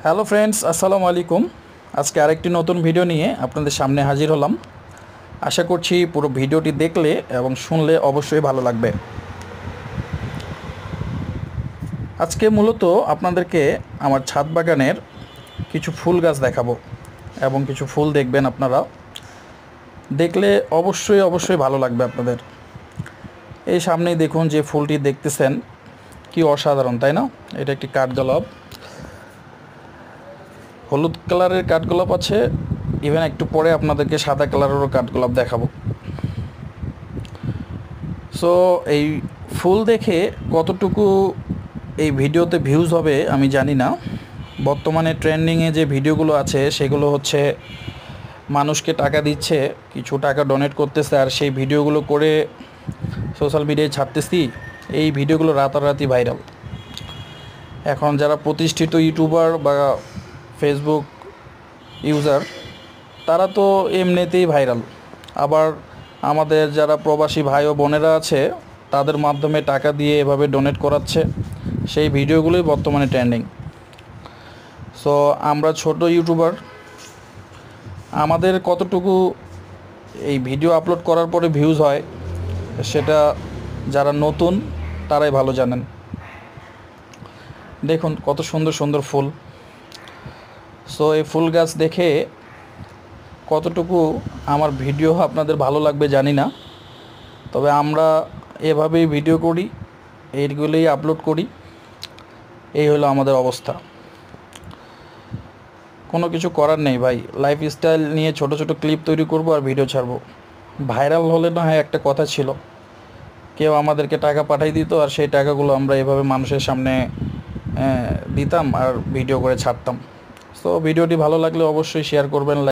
Hello friends, আসসালামু আলাইকুম। আজকে আরেকটি নতুন ভিডিও নিয়ে আপনাদের সামনে হাজির হলাম। আশা করছি পুরো ভিডিওটি দেখলে এবং শুনলে অবশ্যই ভালো লাগবে। আজকে মূলত আপনাদেরকে আমার ছাদ বাগানের কিছু ফুল গাছ দেখাবো এবং কিছু ফুল দেখবেন আপনারা। দেখলে অবশ্যই ভালো লাগবে আপনাদের। এই সামনেই দেখুন যে ফুলটি দেখতেছেন, কি অসাধারণ, তাই না? এটা একটি কাঠগোলাপ, হলুদ কালারের কাঠগোলাপ আছে। ইভেন একটু পরে আপনাদেরকে সাদা কালারেরও কাঠগোলাপ দেখাবো। সো এই ফুল দেখে কতটুকু এই ভিডিওতে ভিউজ হবে আমি জানি না। বর্তমানে ট্রেন্ডিংয়ে যে ভিডিওগুলো আছে সেগুলো হচ্ছে মানুষকে টাকা দিচ্ছে, কিছু টাকা ডোনেট করতেছে, আর সেই ভিডিওগুলো করে সোশ্যাল মিডিয়ায় ছাড়তেছি। এই ভিডিওগুলো রাতারাতি ভাইরাল। এখন যারা প্রতিষ্ঠিত ইউটিউবার বা ফেসবুক ইউজার, তারা তো এমনিতেই ভাইরাল। আবার আমাদের যারা প্রবাসী ভাই ও বোনেরা আছে, তাদের মাধ্যমে টাকা দিয়ে এভাবে ডোনেট করাচ্ছে। সেই ভিডিওগুলোই বর্তমানে ট্রেন্ডিং। সো আমরা ছোট ইউটিউবার, আমাদের কতটুকু এই ভিডিও আপলোড করার পরে ভিউজ হয় সেটা যারা নতুন তারাই ভালো জানেন। দেখুন কত সুন্দর সুন্দর ফুল। সো এই ফুল গাছ দেখে কতটুকু আমার ভিডিও আপনাদের ভালো লাগবে জানি না, তবে আমরা এভাবেই ভিডিও করি, এইগুলোই আপলোড করি। এই হলো আমাদের অবস্থা। কোনো কিছু করার নেই ভাই, লাইফস্টাইল নিয়ে ছোট ছোট ক্লিপ তৈরি করব আর ভিডিও ছাড়ব। ভাইরাল হলে না হয় একটা কথা ছিল, কেউ আমাদেরকে টাকা পাঠিয়ে দিত আর সেই টাকাগুলো আমরা এভাবে মানুষের সামনে দিতাম আর ভিডিও করে ছাড়তাম। সো ভিডিওটি ভালো লাগলে অবশ্যই শেয়ার করবেন।